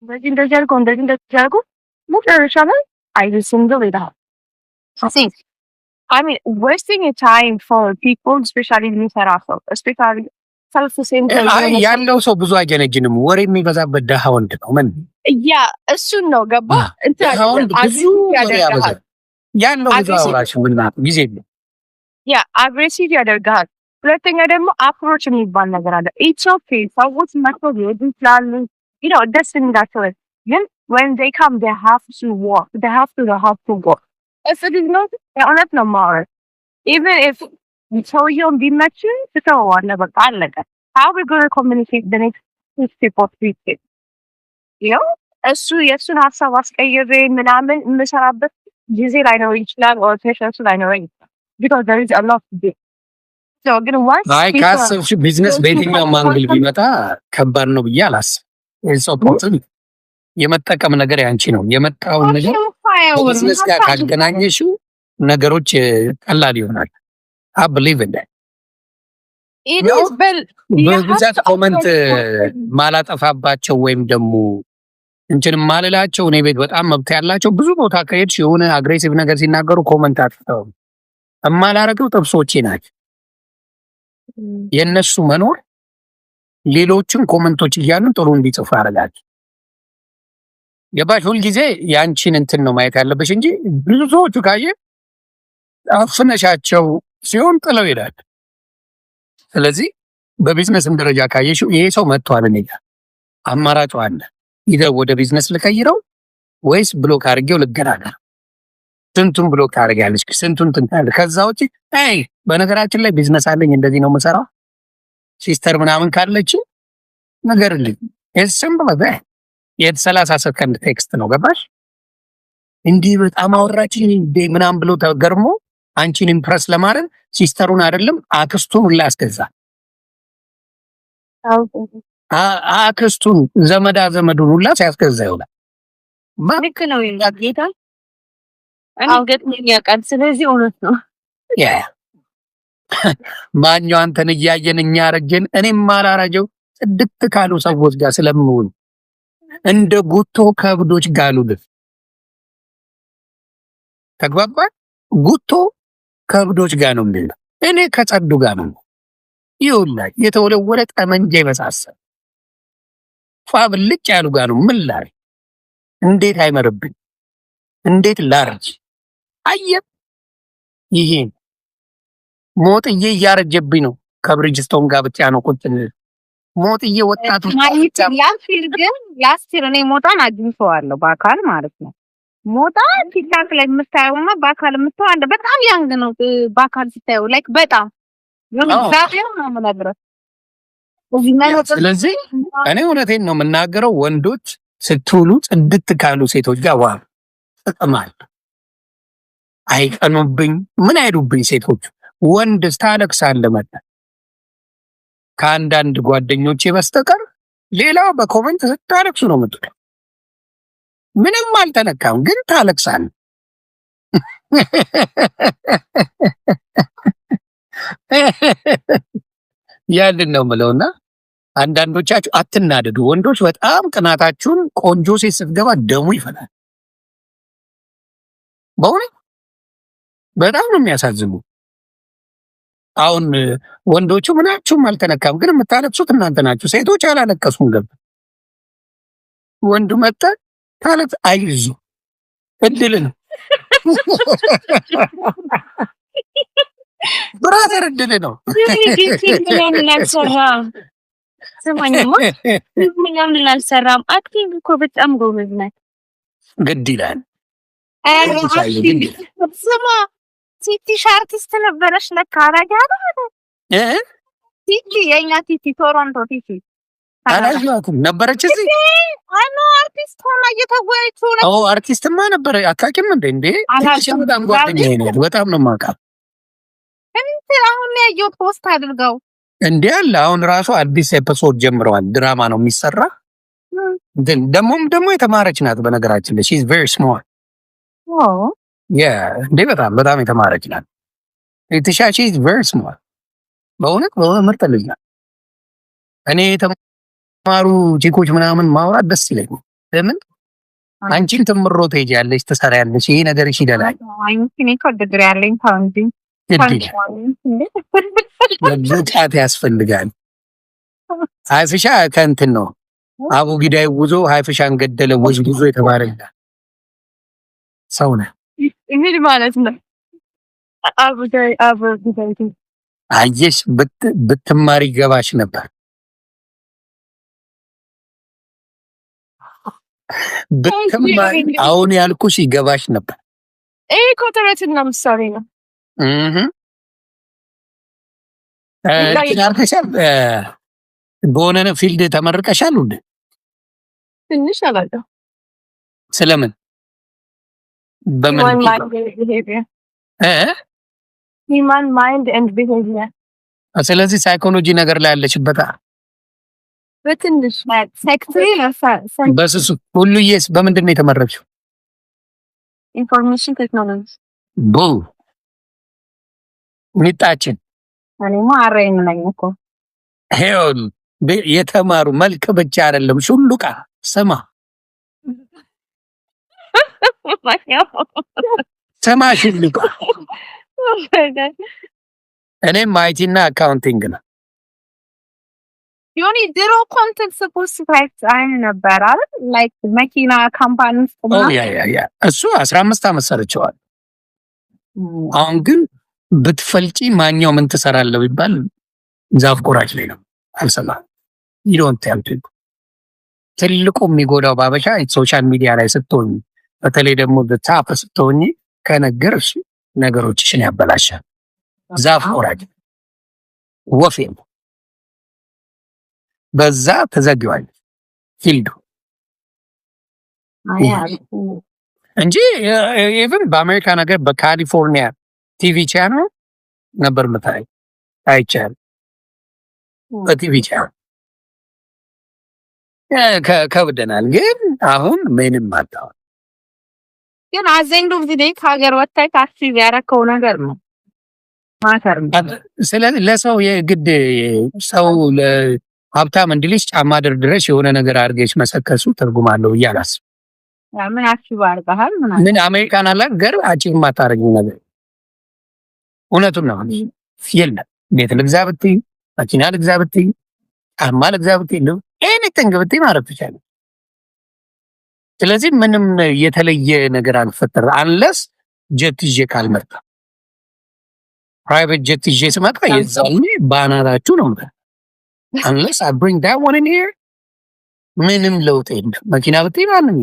እንደዚህ አድርገው መጨረሻ ላይ አይስንግል ይልሃል። See, I mean, wasting your time for people, especially የሚሰራ ሰው, especially self same ያለው ሰው ብዙ አይጀነጅንም። ወሬ የሚበዛበት ደሃ ወንድ ነው። ምን ያ እሱን ነው ገባ ብዙ ያደርጋል። ያለው ብዙ አውራሽ ምናምን ጊዜ ነው። ያ አግሬሲቭ ያደርጋል። ሁለተኛ ደግሞ አፕሮች የሚባል ነገር አለ። ኢትስ ኦኬ ሰዎች መጥተው ሊሄዱ ይችላሉ። ደስ እንዳቸው ግን when they come they have to walk. They have to go. If it is not, እውነት ነው የማወራው። Even if ሰውየውን ቢመችኝ ትተወዋለህ በቃ አለቀ። How we going to communicate the next 2 step or 3 steps? እሱ የእሱን ሀሳብ አስቀይሬ ምናምን የምሰራበት ጊዜ ላይኖር ይችላል or ፔሸንሱ ላይኖር ይችላል because there is a lot to do. So ግን once ካሰብሽ ቢዝነስ በየትኛውም አንግል ቢመጣ ከባድ ነው ብዬ አላስብም። የመጠቀም ነገር ያንቺ ነው። የመጣውን ነገር ቢዝነስ ጋር ካገናኘሽው ነገሮች ቀላል ይሆናል። I believe in that. በብዛት ኮመንት ማላጠፋባቸው ወይም ደግሞ እንትን ማለላቸው እኔ ቤት በጣም መብት ያላቸው ብዙ ቦታ ከሄድሽ የሆነ አግሬሲቭ ነገር ሲናገሩ ኮመንት አጥተው እማላረገው ጥብሶቼ ናቸው። የነሱ መኖር ሌሎችን ኮመንቶች እያሉ ጥሩ እንዲጽፉ ያደርጋቸው። የባሽ ሁል ጊዜ ያንቺን እንትን ነው ማየት ያለብሽ እንጂ ብዙ ሰዎቹ ካየ አፍነሻቸው ሲሆን ጥለው ይላል። ስለዚህ በቢዝነስም ደረጃ ካየሽው ይሄ ሰው መጥቷል እኔ ጋር አማራጭ አለ። ይዘው ወደ ቢዝነስ ልቀይረው ወይስ ብሎክ አድርጌው ልገናገር? ስንቱን ብሎክ ታደርጊያለሽ? ስንቱን ትንታለሽ? ከዛ ውጪ በነገራችን ላይ ቢዝነስ አለኝ እንደዚህ ነው የምሰራው ሲስተር ምናምን ካለች ነገርልኝ። ሲምፕል አዘ የ30 ሰከንድ ቴክስት ነው ገባሽ? እንዲህ በጣም አወራችኝ እንዴ ምናምን ብሎ ተገርሞ አንቺን ኢምፕረስ ለማድረግ ሲስተሩን አይደለም አክስቱን ሁላ ያስገዛ። አክስቱን ዘመዱን ሁላ ሲያስገዛ ይውላል። ልክ ነው ጌታ ገጥሞኝ ያውቃል። ስለዚህ እውነት ነው። ማኛው አንተን እያየን እኛ አረጀን እኔም ማላረጀው ጽድት ካሉ ሰዎች ጋር ስለምውል እንደ ጉቶ ከብዶች ጋሉልህ ተግባባን። ጉቶ ከብዶች ጋር ነው የሚለው እኔ ከጸዱ ጋር ነው። ይውላል የተወለወለ ጠመንጃ ይመሳሰል ፋብልጭ ያሉ ጋር ነው። ምን ላይ እንዴት አይመርብኝ? እንዴት ላርጅ? አየህ ይሄ ሞጥዬ እያረጀብኝ ነው። ከብሪጅስቶን ጋር ብቻ ነው ቁጥ ሞጥዬ ወጣቱ ያንፊል ግን ያስቲር እኔ ሞጣን አግኝቼዋለሁ በአካል ማለት ነው። ሞጣ ቲክታክ ላይ የምታየውና በአካል የምታየው አንድ በጣም ያንግ ነው። በአካል ሲታየው ላይክ በጣም ዛሬው ነው የምነግርህ። ስለዚህ እኔ እውነቴን ነው የምናገረው። ወንዶች ስትውሉ ጽድት ካሉ ሴቶች ጋር ዋሉ ተጠማል። አይቀኑብኝ ምን አይሉብኝ ሴቶች። ወንድ ታለቅሳለህ መጣ ከአንዳንድ ጓደኞቼ በስተቀር ሌላው በኮሜንት ስታለቅሱ ነው የምትለው። ምንም አልተነካም ግን ታለቅሳለህ። ያንን ነው የምለውና አንዳንዶቻችሁ አትናደዱ። ወንዶች በጣም ቅናታችሁን ቆንጆ ሴት ስትገባ ደሙ ይፈላል። በእውነት በጣም ነው የሚያሳዝኑ። አሁን ወንዶቹ ምናችሁም አልተነካም ግን የምታለቅሱት እናንተ ናችሁ። ሴቶች አላለቀሱም። ገብ ወንዱ መጣ ታለቅስ አይዙ እድል ነው ብራዘር እድል ነው። ስማኝማ ምንም አልሰራም። አክቲቭ እኮ በጣም ጎበዝ ናት። ግድ ይላል። ስማ ቲቲ አርቲስት ነበረች ለካ አረጋዳ ቲቲ የኛ ቲቲ ቶሮንቶ ቲቲ አላየኋትም ነበረች እዚህ አኖ አርቲስት ሆና እየተወያየች ነው። አርቲስትማ ነበረ። አታውቂም እንዴ? በጣም ጓደኛዬ ነው። በጣም ነው የማውቃት። አሁን ያየሁት ፖስት አድርገው እንዴ አለ። አሁን ራሱ አዲስ ኤፒሶድ ጀምረዋል። ድራማ ነው የሚሰራ። ደግሞ የተማረች ናት በነገራችን ላይ she's very smart እንዴ በጣም የተማረች ናት። she's very smart በእውነት ምርጥ ልጅ ናት። እኔ የተማሩ ቺኮች ምናምን ማውራት ደስ ይለኛል። ለምን አንቺን ትምሮ ትሄጃለሽ፣ ትሰሪያለሽ፣ ይሄ ነገርሽ ይደላል። ብቃት ያስፈልጋል። ሀይፍሻ ከእንትን ነው አቡጊዳይ ውዞ ሀይፍሻን ገደለ ወዝጉዞ የተባረላ ሰው ነህ። ምን ማለት ነው? አቡጊዳይ አየሽ፣ ብትማሪ ገባሽ ነበር። ብትማሪ አሁን ያልኩሽ ይገባሽ ነበር። ይሄ ኮተረትና ምሳሌ ነው። ትናርተሻል በሆነ ፊልድ ተመርቀሻል እንዴ? ትንሽ አላለሁ። ስለምን በምን ሂማን ማይንድ ኤንድ ቢሄቪየር። ስለዚህ ሳይኮሎጂ ነገር ላይ ያለሽበት በትንሽ በስሱ ሁሉዬስ በምንድን ነው የተመረቅሽው? ኢንፎርሜሽን ቴክኖሎጂ ቦ ሚጣችን እኔማ አሬን ነኝ እኮ ሄል የተማሩ መልክ ብቻ አይደለም ሹሉቃ ስማ ስማ ሹሉቃ እኔም አይቲና አካውንቲንግ ነው። ዮኒ ድሮ ኮንተንት ሰፖርት ፕራክቲስ አይነ ነበር አይደል? ላይክ መኪና ካምፓኒ ያ እሱ 15 ዓመት ሰርቼዋል። አሁን ግን ብትፈልጪ ማኛው ምን ትሰራለህ ቢባል ዛፍ ቆራጭ ላይ ነው። አልሰማም ይዶንት ያልቱ ትልቁ የሚጎዳው ባበሻ ሶሻል ሚዲያ ላይ ስትሆኝ፣ በተለይ ደግሞ በታፕ ስትሆኝ ከነገርሽ ነገሮችሽን ያበላሻል። ዛፍ ቆራጭ ወፌም በዛ ተዘግቷል ፊልዱ እንጂ ኢቭን በአሜሪካ ነገር በካሊፎርኒያ ቲቪ ቻናል ነበር መታይ አይቻል በቲቪ ቻናል ከብደናል። ግን አሁን ምንም አጣው። ግን አዘንዱ ቪዲዮ ከሀገር ወጣይ አክቲቭ ያደረከው ነገር ነው ማተር። ስለዚህ ለሰው የግድ ሰው ሀብታም እንድልሽ ጫማ ድርድረሽ የሆነ ነገር አድርገሽ መሰከሱ ትርጉም አለው እያላስ ምን አክቲቭ አድርገሃል? ምን አሜሪካን አላገር አቺቭ ማታረጊው ነገር እውነቱን ነው። የለም ቤት ልግዛ ብትይ፣ መኪና ልግዛ ብትይ፣ ጫማ ልግዛ ብትይ፣ ኤኒቲንግ ብትይ ማለት ትችላለሽ። ስለዚህ ምንም የተለየ ነገር አልፈጠረ አንለስ ጀት ይዤ ካልመጣ ፕራይቬት ጀት ይዤ ስመጣ የዛኔ ባናራችሁ ነው ማለት unless I bring that one in here ምንም ለውጥ የለም። መኪና ብትይ ማንም